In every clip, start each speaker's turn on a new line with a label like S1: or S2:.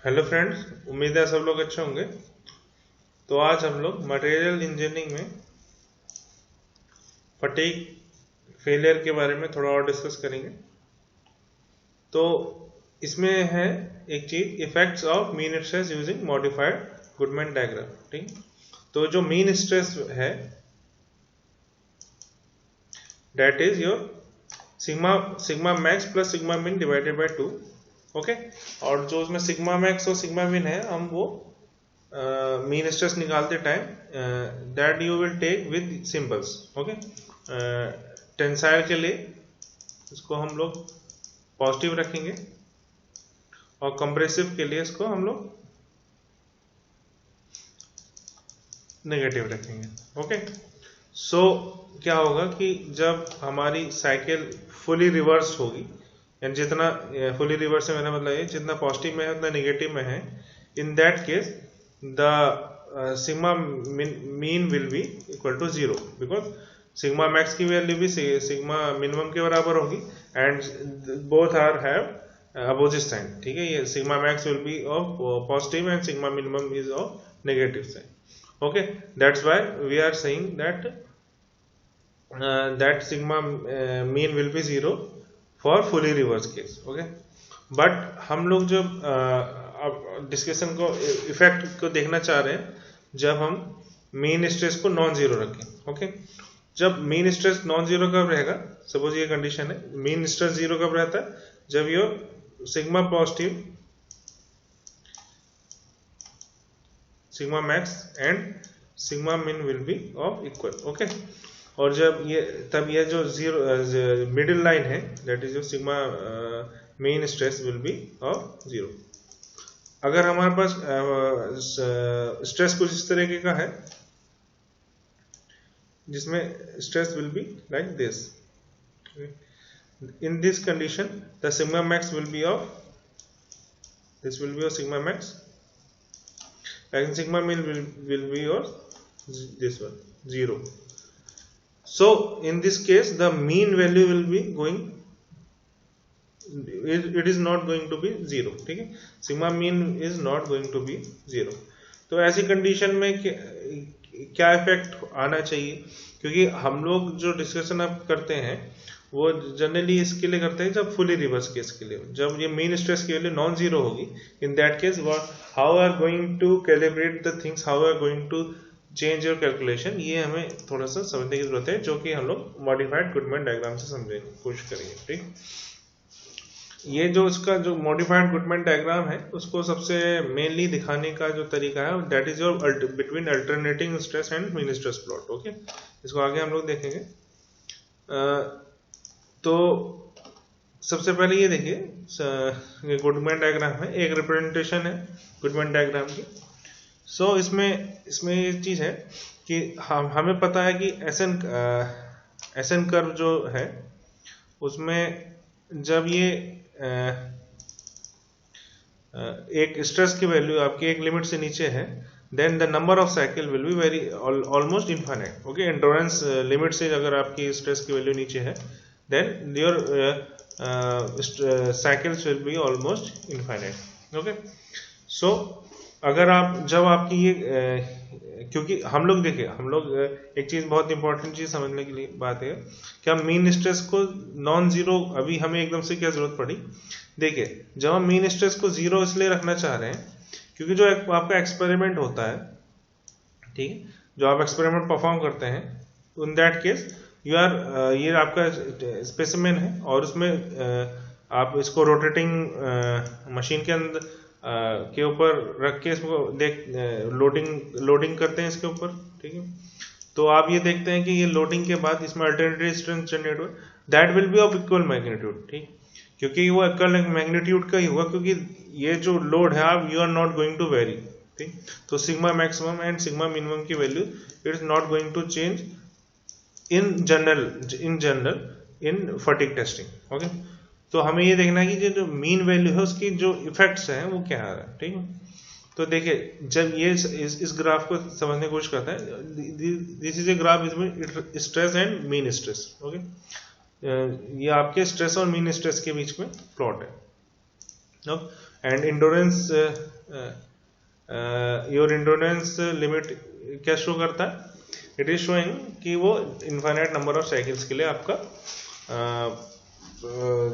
S1: Hello friends, उम्मीद है सब लोग अच्छे होंगे। तो आज हम लोग मटेरियल इंजीनियरिंग में फटीग फेलियर के बारे में थोड़ा और डिस्कस करेंगे। तो इसमें है एक चीज, effects of mean stress using modified Goodman diagram. ठीक, तो जो मीन स्ट्रेस है that is your sigma sigma max plus sigma मिन डिवाइडेड बाय 2। ओके, और जो उसमें सिग्मा मैक्स और सिग्मा मिन है हम वो मीन स्ट्रेस निकालते time that you will take with symbols. Okay, tensile के लिए इसको हम लोग पॉजिटिव रखेंगे और कंप्रेसिव के लिए इसको हम लोग नेगेटिव रखेंगे। ओके, सो क्या होगा कि जब हमारी साइकिल फुली रिवर्स होगी, यानी जितना फुली रिवर्स है मेरा मतलब है जितना पॉजिटिव में है उतना नेगेटिव में है, इन that case the sigma mean will be equal to 0 because sigma max की वैल्यू भी sigma minimum के बराबर होगी and both are have opposite sign। ठीक है, ये sigma max will be of positive and sigma minimum is of negative sign। okay, that's why we are saying that that sigma mean will be 0 for fully reverse case। okay, but हम लोग जब अब discussion को effect को देखना चाह रहे हैं जब हम मीन स्ट्रेस को नॉन जीरो रखें। ओके, जब मीन स्ट्रेस नॉन जीरो कब रहेगा, सपोज ये कंडीशन है, मीन स्ट्रेस जीरो कब रहता है, जब ये sigma positive sigma max and sigma min will be of equal. Okay, और जब ये तब ये जो जीरो मिडिल लाइन है दैट इज जो sigma mean stress will be of zero. अगर हमारे पास स्ट्रेस कुछ इस तरीके का है जिसमें stress will be like this, in this condition the sigma max will be of this will be of sigma max and sigma min will be of this one 0। so in this case the mean value will be going, it is not going to be 0। ठीक है, sigma mean is not going to be 0। तो ऐसी condition में क्या effect आना चाहिए, क्योंकि हम लोग जो डिस्कशन अब करते हैं वो जनरली इसके लिए करते हैं जब फुली रिवर्स केस के लिए, जब ये मीन स्ट्रेस की वैल्यू नॉन जीरो होगी, in that case how are going to calibrate the things, how are going to change your calculation, ये हमें थोड़ा सा समझने की जरूरत है, जो कि हम लोग मॉडिफाइड गुडमैन डायग्राम से समझने की कोशिश करेंगे। ठीक, ये जो इसका जो मॉडिफाइड गुडमैन डायग्राम है उसको सबसे मेनली दिखाने का जो तरीका है that is your between alternating stress and mean stress plot. Okay, इसको आगे हम लोग देखेंगे। तो सबसे पहले ये देखिए गुडमैन डायग्राम है, एक रिप्रेजेंटेशन है गुडमैन डायग्राम की। सो इसमें ये चीज है कि हमें पता है कि एसएन कर्व जो है उसमें जब ये एक स्ट्रेस की वैल्यू आपकी एक लिमिट से नीचे है, then the number of cycle will be very almost infinite. Okay, endurance limit से अगर आपकी स्ट्रेस की वैल्यू नीचे है then your cycles will be almost infinite. Okay, so अगर आप जब आपकी ये क्योंकि हम लोग देखिए एक चीज बहुत इंपॉर्टेंट चीज समझने के लिए बात है कि हम मीन स्ट्रेस को नॉन जीरो अभी हमें एकदम से क्या जरूरत पड़ी। देखिए, जब हम मीन स्ट्रेस को जीरो इसलिए रखना चाह रहे हैं क्योंकि जो आपका एक्सपेरिमेंट होता है, ठीक है, जो आप एक्सपेरिमेंट परफॉर्म करते हैं, in that case you are ये आपका स्पेसिमेन है और उसमें आप इसको रोटेटिंग मशीन के अंदर के ऊपर रख के इसको लोडिंग करते हैं इसके ऊपर। ठीक है, तो आप ये देखते हैं कि ये लोडिंग के बाद इसमें अल्टरनेटिव स्ट्रेंथ जनरेट हुआ, that will be of equal magnitude. ठीक, क्योंकि वो इक्वल मैग्नीट्यूड का ही हुआ क्योंकि ये जो लोड है आप you are not going to vary. ठीक, तो sigma maximum and sigma minimum की value it is not going to change in general in fatigue testing. Okay, तो हमें ये देखना है कि जो मीन वैल्यू है उसकी जो इफेक्ट्स हैं वो क्या आ रहा है। ठीक है, तो देखिए जब ये इस ग्राफ को समझने की कोशिश करते हैं, दिस इज ए ग्राफ इसमें stress and mean stress. Okay, ये आपके स्ट्रेस और मीन स्ट्रेस के बीच में प्लॉट है। And endurance, your endurance limit क्या शो करता है? इट इज शोइंग कि वो इनफाइनाइट नंबर ऑफ साइकिल्स के लिए आपका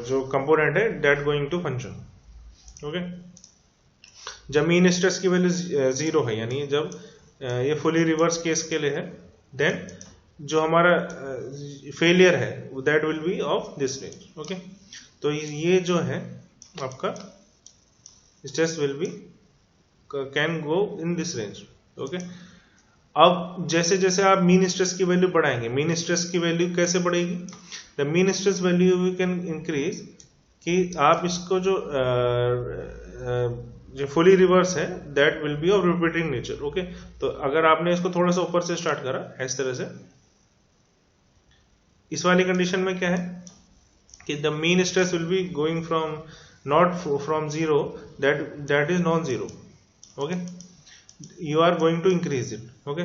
S1: जो कंपोनेंट है that going to function. Okay, जब मीन स्ट्रेस की वैल्यू 0 है, यानी जब ये फुली रिवर्स केस के लिए है, देन जो हमारा फेलियर है that will be of this range. Okay, तो ये जो है आपका stress will be can go in this range. Okay, अब जैसे जैसे आप मीन स्ट्रेस की वैल्यू बढ़ाएंगे, मीन स्ट्रेस की वैल्यू कैसे बढ़ेगी? The mean stress value we can increase कि आप इसको जो फुली रिवर्स है that will be of repeating nature. Okay, तो अगर आपने इसको थोड़ा सा ऊपर से स्टार्ट करा इस तरह से, इस वाली कंडीशन में क्या है कि the mean stress will be going from not from zero, that is non zero. Okay, you are going to increase it. Okay,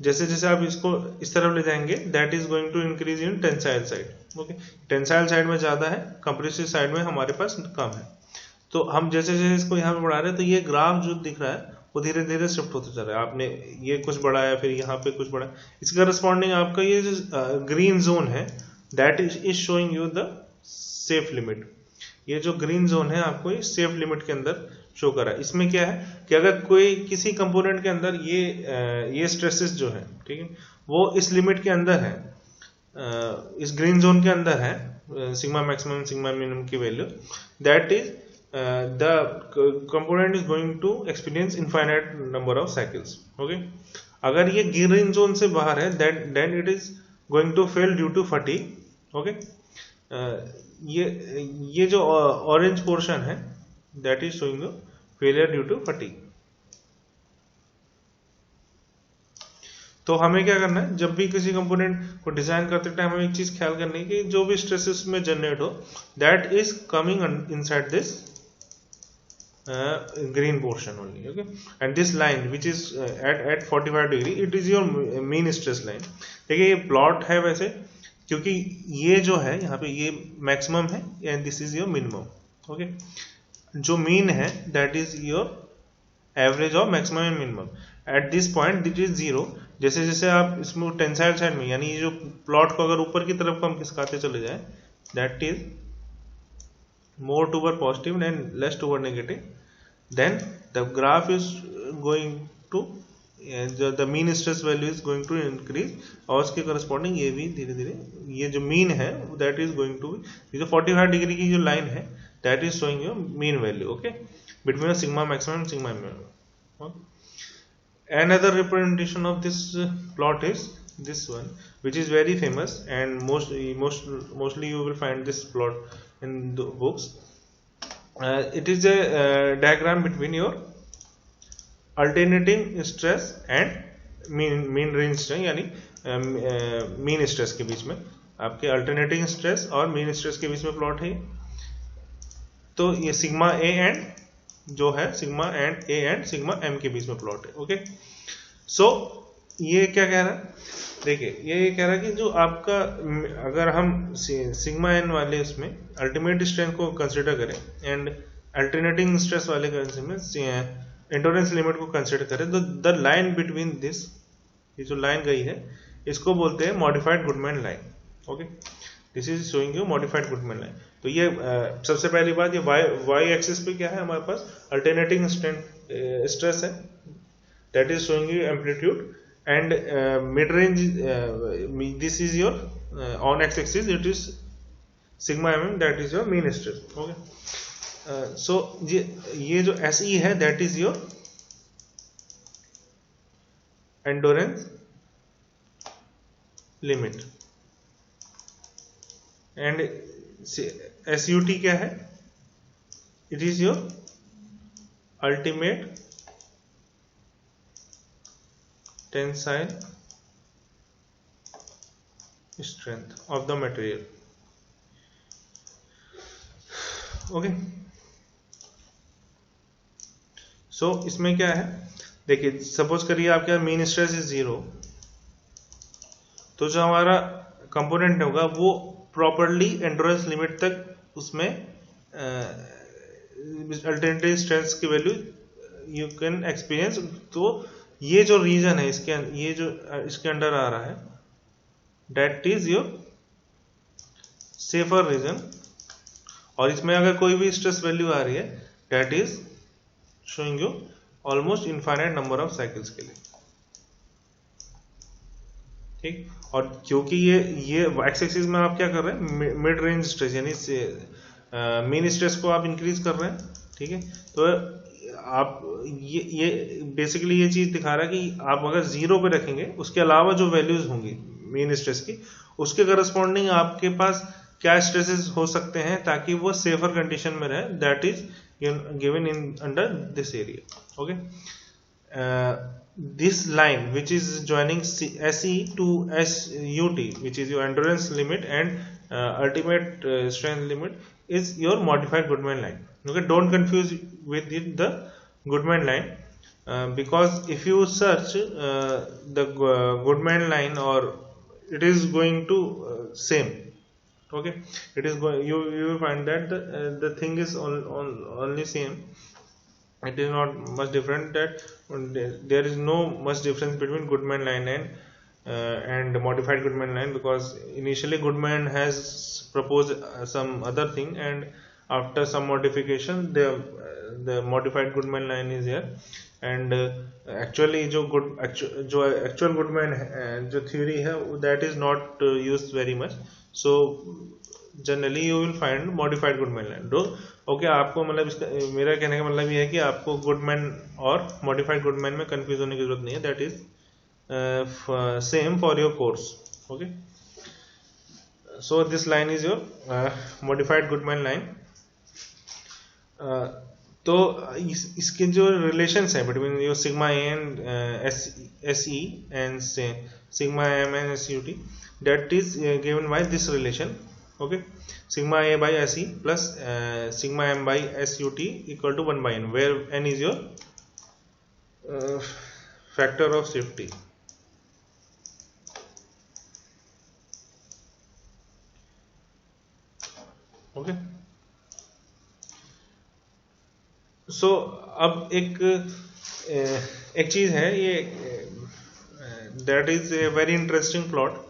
S1: जैसे जैसे आप इसको इस तरफ ले जाएंगे that is going to increase in tensile side. Okay, tensile side में ज्यादा है, कंप्रेसिव साइड में हमारे पास कम है। तो हम जैसे जैसे इसको यहाँ पे बढ़ा रहे हैं तो ये ग्राफ जो दिख रहा है वो धीरे धीरे शिफ्ट होते चल रहा है। आपने ये कुछ बढ़ाया, फिर यहाँ पे कुछ बढ़ाया, इसके करस्पॉन्डिंग आपका ये जो ग्रीन जोन है that is showing you the safe limit. ये जो ग्रीन जोन है आपको ये सेफ लिमिट के अंदर शो करा है। इसमें क्या है कि अगर कोई किसी कंपोनेंट के अंदर ये स्ट्रेसेस जो है, ठीक है, वो इस लिमिट के अंदर है, इस ग्रीन जोन के अंदर है, सिग्मा मैक्सिमम सिग्मा मिनिमम की value, that is the component is going to experience infinite number of cycles. Okay, अगर ये ग्रीन जोन से बाहर है then it is going to fail due to fatigue. Okay, ये जो ऑरेंज पोर्शन है that is showing you failure due to fatigue. तो हमें क्या करना है, जब भी किसी कंपोनेंट को डिजाइन करते टाइम हमें एक चीज ख्याल करनी है कि जो भी स्ट्रेसेस में जनरेट हो that is coming inside this green portion only. Okay, and this line which is at 45 degree it is your mean stress line. देखिए ये प्लॉट है वैसे, क्योंकि ये जो है यहाँ पे ये मैक्सिमम है and this is your minimum. Okay, जो मीन है that is your average of maximum and minimum. At this point that is zero. जैसे जैसे आप इसमें टेंसाइल साइड में, यानी ये जो प्लॉट को अगर ऊपर की तरफ हम खिसकाते चले जाए that is more toward positive and less toward negative, then the graph is going to the mean stress value is going to increase, और उसके corresponding ये भी धीरे धीरे ये जो mean है that is going to, ये जो 45 डिग्री की जो लाइन है that is showing you mean value. Okay, between sigma maximum and sigma minimum. Okay. Another representation of this plot is this one, which is very famous and mostly you will find this plot in the books. It is a diagram between your alternating stress and mean range stress, यानी mean stress के बीच में आपके alternating stress और mean stress के बीच में plot है। तो ये सिग्मा ए एंड जो है sigma and A and sigma M के बीच में प्लॉट है। ओके, सो ये क्या कह रहा है, देखिए ये कह रहा है कि जो आपका अगर हम सिग्मा एन वाले उसमें अल्टीमेट स्ट्रेंथ को कंसिडर करें एंड अल्टरनेटिंग स्ट्रेस वाले केस में एंडोरेंस लिमिट को कंसिडर करें, तो द लाइन बिटवीन दिस, ये जो लाइन गई है इसको बोलते हैं modified Goodman line. Okay, this is showing you modified Goodman line. तो ये सबसे पहली बात, ये वाई एक्सिस पे क्या है हमारे पास अल्टरनेटिंग स्ट्रेस है that is showing you amplitude, and mid range this is your on x axis it is sigma mm, that is your mean stress. Okay, so ये जो SE है that is your endurance limit and SUT क्या है, it is your ultimate tensile strength of the material. Okay, so इसमें क्या है, देखिए suppose करिए आपके मीन स्ट्रेस इज 0, तो जो हमारा कंपोनेंट होगा वो प्रॉपरली एंडोरेंस लिमिट तक उसमें अल्टरनेटिव स्ट्रेंथ की वैल्यू यू कैन एक्सपीरियंस। तो ये जो रीजन है ये जो इसके अंडर आ रहा है, that is your safer region. और इसमें अगर कोई भी स्ट्रेस वैल्यू आ रही है, that is showing you almost infinite number of cycles के लिए, ठीक। और क्योंकि ये एक्स एक्सिस में आप क्या कर रहे हैं, मिड रेंज स्ट्रेस यानी मीन स्ट्रेस को आप इंक्रीज कर रहे हैं, ठीक है। तो आप ये बेसिकली ये चीज दिखा रहा है कि आप अगर 0 पे रखेंगे, उसके अलावा जो वैल्यूज होंगी मीन स्ट्रेस की, उसके करस्पॉन्डिंग आपके पास क्या स्ट्रेसेस हो सकते हैं ताकि वो सेफर कंडीशन में रहे, that is given in under this area, okay. This line which is joining SE to SUT, which is your endurance limit and ultimate strength limit, is your modified Goodman line. Okay, don't confuse with the Goodman line, because if you search the Goodman line, or it is going to same, okay, it is going, you will find that the thing is only same. It is not much different, that there is no much difference between Goodman line and modified Goodman line, because initially Goodman has proposed some other thing, and after some modification the modified Goodman line is here. And actually जो actual Goodman जो theory है, that is not used very much, so generally you will find modified Goodman line. Okay, आपको मतलब इसका मेरा कहने का मतलब ये है कि आपको गुडमैन और मॉडिफाइड गुडमैन में कंफ्यूज होने की जरूरत नहीं है, that is same for your course, okay. So this line is your modified Goodman line. तो इसके जो रिलेशंस है between your sigma A and S E and sigma M and S U T, that is given by this relation, okay, sigma a by se plus sigma m by sut equal to 1 by n, where n is your factor of safety, okay। so अब एक चीज है ये, that is a very interesting plot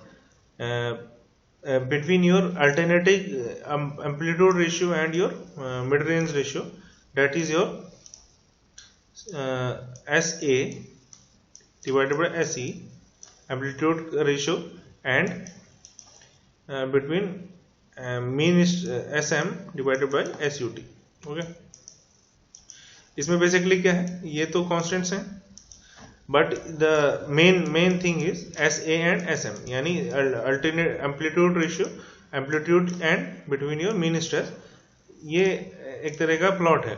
S1: between your alternating amplitude ratio and your mid range ratio, that is your SA divided by SE amplitude ratio, and between mean SM divided by SUT, okay। इसमें basically क्या है, ये तो constants हैं, but the main thing is SA and SM, यानी alternate amplitude ratio, amplitude and between your mean stress. ये एक तरह का प्लॉट है,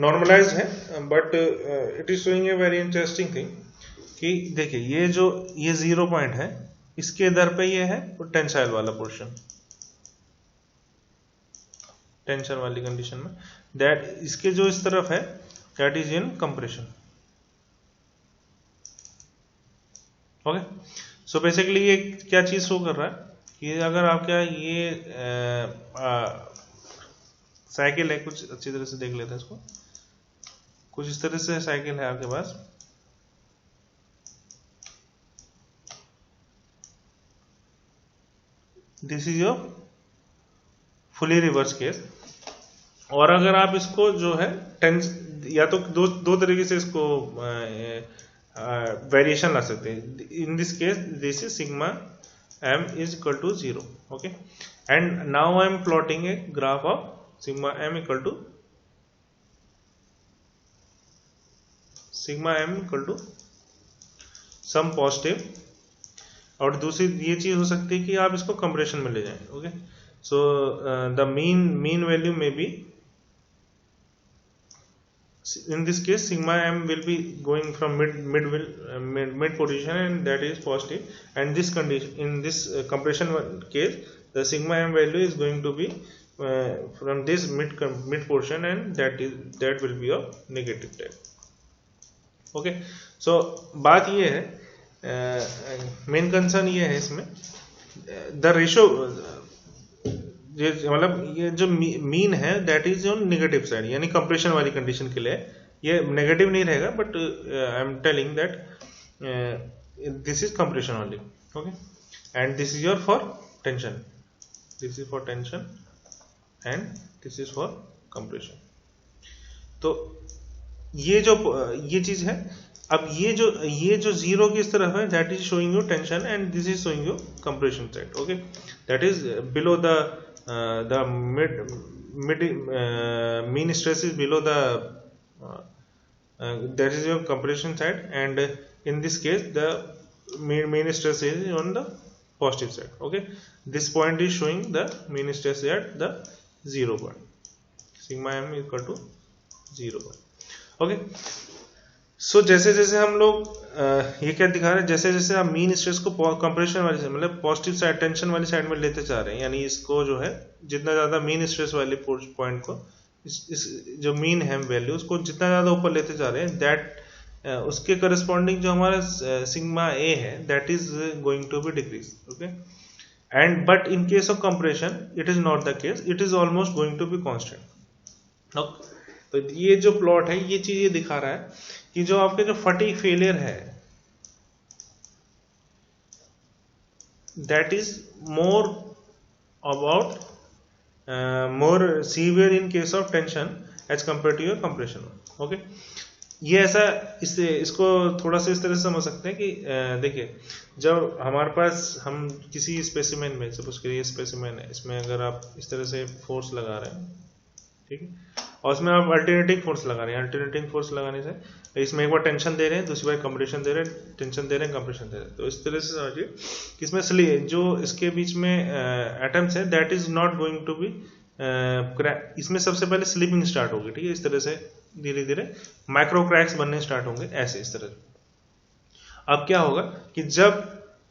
S1: नॉर्मलाइज्ड है, but it is showing a very interesting thing कि देखिए ये 0 पॉइंट है, इसके दर पे ये है टेंसाइल वाला पोर्शन, टेंशन वाली कंडीशन में, दैट इसके जो इस तरफ है, that is in compression, okay. So basically ये क्या चीज शो कर रहा है कि अगर आपका ये साइकिल है, कुछ अच्छी तरह से देख लेते हैं इसको, कुछ इस तरह से साइकिल है आपके पास, this is your fully reverse case. और अगर आप इसको जो है या तो दो तरीके से इसको वेरिएशन ला सकते हैं। In this case this is sigma m is equal to 0, okay, and now I am plotting a graph of sigma m equal to some positive, और दूसरी ये चीज हो सकती है कि आप इसको कंप्रेशन में ले जाएं, okay. So the mean value में B, in this case sigma m will be going from mid position, and that is positive, and this condition in this compression case the sigma m value is going to be from this mid portion, and that will be of negative type, okay। so बात ये है, main concern ये है इसमें, the ratio मतलब ये जो mean है that is on negative side, यानी कंप्रेशन वाली कंडीशन के लिए ये नेगेटिव नहीं रहेगा, but I am telling that this is compression only, okay, and this is your for tension, this is for tension and this is for compression. तो ये चीज है। अब ये जो जीरो की इस तरफ है that is showing you tension and this is showing you compression side, okay, that is below the mean stress is below the that is your compression side, and in this case the mean stress is on the positive side, okay. This point is showing the mean stress at the 0 point, sigma m equal to 0 point, okay. सो जैसे जैसे हम लोग ये क्या दिखा रहे हैं, जैसे जैसे आप मीन स्ट्रेस को कंप्रेशन वाली साइड, मतलब पॉजिटिव साइड, टेंशन वाली साइड में लेते जा रहे हैं, यानी इसको जो है जितना ज्यादा मीन स्ट्रेस वाले पॉइंट को, इस जो मीन है वैल्यू, उसको जितना ज्यादा ऊपर लेते जा रहे हैं, दैट उसके करस्पॉन्डिंग जो हमारा सिग्मा ए है that is going to be decrease, okay, and but in case of compression it is not the case, it is almost going to be constant, okay. तो ये जो प्लॉट है ये चीज ये दिखा रहा है कि जो आपके जो फटीग फेलियर है that is more about more severe in case of tension as compare to your compression, okay. ये ऐसा इसको थोड़ा सा इस तरह से समझ सकते हैं कि देखिए, जब हमारे पास हम किसी स्पेसिमेन में, सपोज करिए स्पेसिमेन है, इसमें अगर आप इस तरह से फोर्स लगा रहे हैं, ठीक है, और उसमें आप अल्टरनेटिंग फोर्स लगा रहे हैं, अल्टरनेटिंग फोर्स लगाने से इसमें एक बार टेंशन दे रहे हैं, दूसरी बार कंप्रेशन दे रहे हैं, टेंशन दे रहे हैं, कंप्रेशन दे रहे हैं, तो इस तरह से समझिए कि इसमें जो इसके बीच में एटम्स है that is not going to be इसमें सबसे पहले स्लिपिंग स्टार्ट होगी, ठीक है, इस तरह से धीरे धीरे माइक्रो क्रैक्स बनने स्टार्ट होंगे, ऐसे इस तरह से। अब क्या होगा कि जब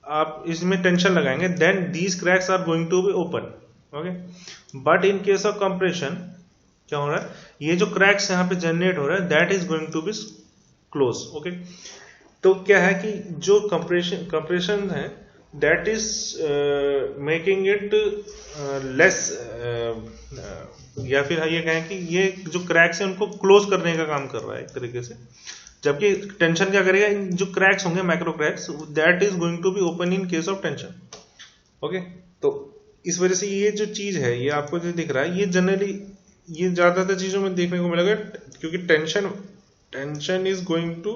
S1: आप इसमें टेंशन लगाएंगे then these cracks are going to be open, okay, but in case of compression क्या हो रहा है, ये जो क्रैक्स यहाँ पे जनरेट हो रहा है that is going to be close, okay. तो क्या है कि जो कंप्रेशन है that is making it less, या फिर ये कहें कि ये जो क्रैक्स है उनको क्लोज करने का काम कर रहा है एक तरीके से, जबकि टेंशन क्या करेगा, जो क्रैक्स होंगे micro cracks that is going to be open in case of tension, okay. तो इस वजह से ये जो चीज है ये आपको जो दिख रहा है ये जनरली ये ज्यादातर चीजों में देखने को मिलेगा, क्योंकि tension is going to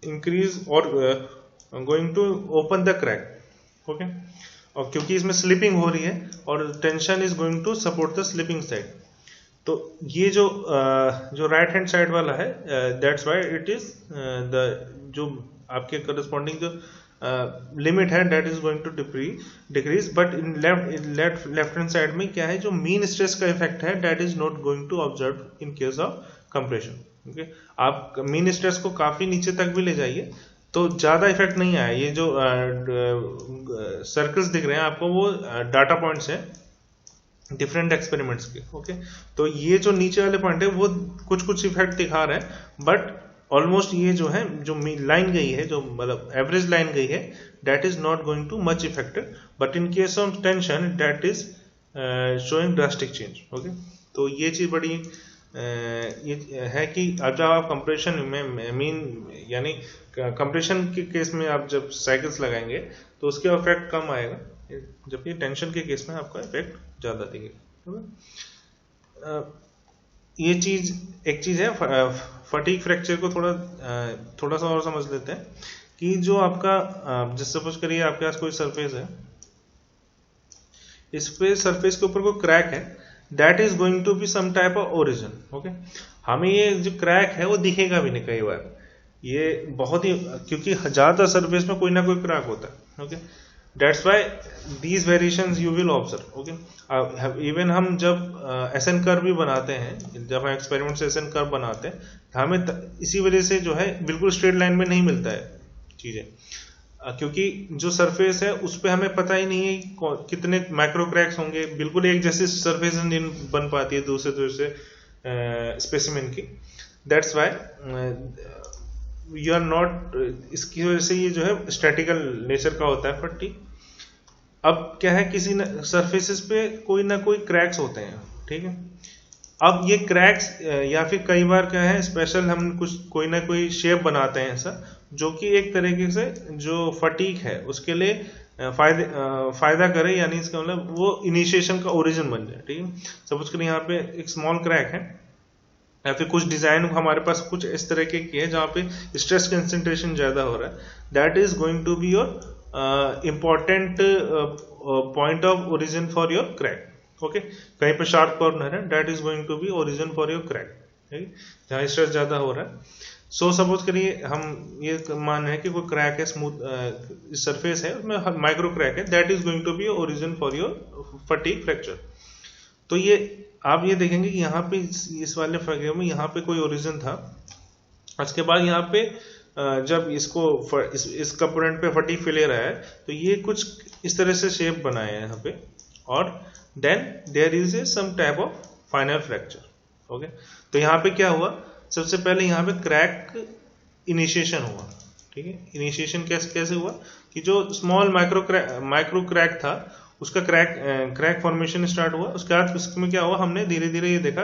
S1: increase और going to open the crack, okay, और क्योंकि इसमें स्लिपिंग हो रही है और tension is going to support the slipping side, तो ये जो राइट हैंड साइड वाला है that's why it is the जो आपके करस्पॉन्डिंग जो लिमिट है that is going to decrease, but in left hand side में क्या है, जो मीन स्ट्रेस का इफेक्ट है that is not going to observe in case of compression, okay. आप मीन स्ट्रेस को काफी नीचे तक भी ले जाइए तो ज्यादा इफेक्ट नहीं आया, ये जो सर्कल्स दिख रहे हैं आपको वो डाटा पॉइंट्स है डिफरेंट एक्सपेरिमेंट्स के, ओके। तो ये जो नीचे वाले पॉइंट है वो कुछ इफेक्ट दिखा रहे हैं, बट ऑलमोस्ट ये जो है जो लाइन गई है, जो मतलब एवरेज लाइन गई है that is not going too much affected, but in case of tension that is showing drastic change, okay. तो ये चीज बड़ी ये है कि जब आप कंप्रेशन में मीन यानी कंप्रेशन के केस में आप जब साइकिल्स लगाएंगे तो उसका इफेक्ट कम आएगा, जबकि टेंशन के केस में आपका इफेक्ट ज्यादा दिखेगा। ये चीज एक चीज है। फटीग फ्रैक्चर को थोड़ा सा और समझ लेते हैं कि जो आपका जैसे सपोज करिए आपके पास कोई सरफेस है, इस पे सरफेस के ऊपर कोई क्रैक है, that is going to be some type of origin, okay. हमें ये जो क्रैक है वो दिखेगा भी नहीं कई बार, ये बहुत ही क्योंकि ज्यादातर सरफेस में कोई ना कोई क्रैक होता है, okay. That's why these variations you will observe, okay. Even हम जब एसएन कर्व भी बनाते हैं, जब हम एक्सपेरिमेंट से एसएन कर्व बनाते हैं, हमें इसी वजह से जो है बिल्कुल स्ट्रेट लाइन में नहीं मिलता है चीजें, क्योंकि जो सरफेस है उस पर हमें पता ही नहीं है कितने माइक्रो क्रैक्स होंगे, बिल्कुल एक जैसी सरफेस नहीं बन पाती है दूसरे स्पेसिमेन की। That's why you are not, इसकी वजह से ये जो है स्टैटिकल नेचर का होता है फटीग। अब क्या है, किसी सरफेसेस पे कोई ना कोई क्रैक्स होते हैं, ठीक है। अब ये क्रैक्स या फिर कई बार क्या है, स्पेशल हम कुछ कोई ना कोई शेप बनाते हैं ऐसा, जो कि एक तरीके से जो फटीक है उसके लिए फायदा करे, यानी इसका मतलब वो इनिशिएशन का ओरिजिन बन जाए, ठीक है। सपोज करिए यहाँ पे एक स्मॉल क्रैक है, या फिर कुछ डिजाइन हमारे पास कुछ इस तरह की है जहाँ पे स्ट्रेस कंसेंट्रेशन ज्यादा हो रहा है, that is going to be your important point of origin for your crack. Okay, कहीं पे शार्प कॉर्नर है, that is going to be origin for your crack, जहाँ स्ट्रेस ज्यादा हो रहा है। सो सपोज करिए हम ये मान है कि कोई क्रैक है, स्मूथ सरफेस है, उसमें माइक्रो क्रैक है, that is going to be origin for your fatigue fracture. तो ये आप ये देखेंगे कि यहाँ पे इस वाले फ्रैक्चर में यहाँ पे कोई ओरिजिन था, उसके बाद यहाँ पे जब इसको इस कंपोनेंट पे फटीग फेलियर आया तो ये कुछ इस तरह से शेप बनाया है यहाँ पे, और then there is a some type of final fracture. Okay, तो यहाँ पे क्या हुआ, सबसे पहले यहाँ पे क्रैक इनिशिएशन हुआ, ठीक है। इनिशिएशन कैसे हुआ कि जो स्मॉल माइक्रो क्रैक था उसका क्रैक फॉर्मेशन स्टार्ट हुआ। उसके बाद इसमें क्या हुआ, हमने धीरे धीरे ये देखा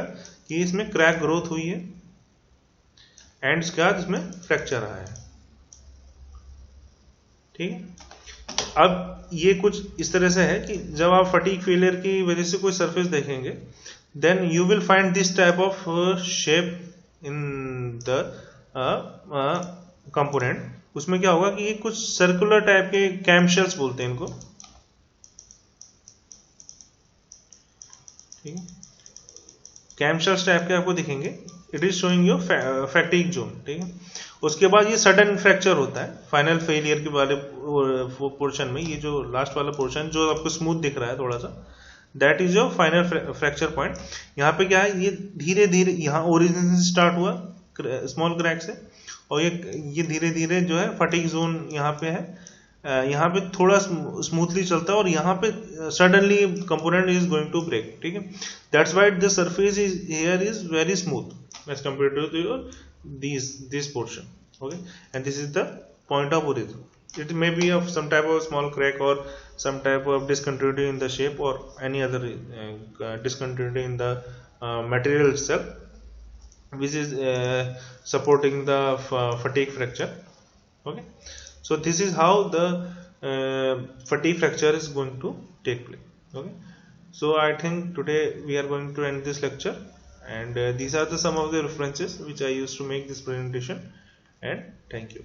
S1: कि इसमें क्रैक ग्रोथ हुई है, एंड उसके बाद इसमें फ्रैक्चर आया है, ठीक है। अब ये कुछ इस तरह से है कि जब आप फटीग फेलियर की वजह से कोई सरफेस देखेंगे, then you will find this type of shape in the component. उसमें क्या होगा कि ये कुछ सर्कुलर टाइप के कैम शेल्स बोलते हैं इनको, ठीक है। कैम शेल्स टाइप के आपको दिखेंगे, it is showing your fatigue zone, ठीक है। उसके बाद ये सडन फ्रैक्चर होता है फाइनल फेलियर के वाले पोर्शन में, ये जो लास्ट वाला पोर्शन जो आपको स्मूथ दिख रहा है थोड़ा सा, that is your final fracture point. यहाँ पे क्या है, ये धीरे धीरे यहाँ ओरिजिन से स्टार्ट हुआ स्मॉल क्रैक से, और ये धीरे धीरे जो है फटीग जोन यहाँ पे है, यहाँ पे थोड़ा स्मूथली चलता है, और यहाँ पे suddenly component is going to break, ठीक है। That's why the surface is here is very smooth as compared to your this portion, okay, and this is the point of origin. It may be of some type of small crack or some type of discontinuity in the shape or any other discontinuity in the material itself, which is supporting the fatigue fracture. Okay, so this is how the fatigue fracture is going to take place. Okay, so I think today we are going to end this lecture, and these are the some of the references which I used to make this presentation, and thank you.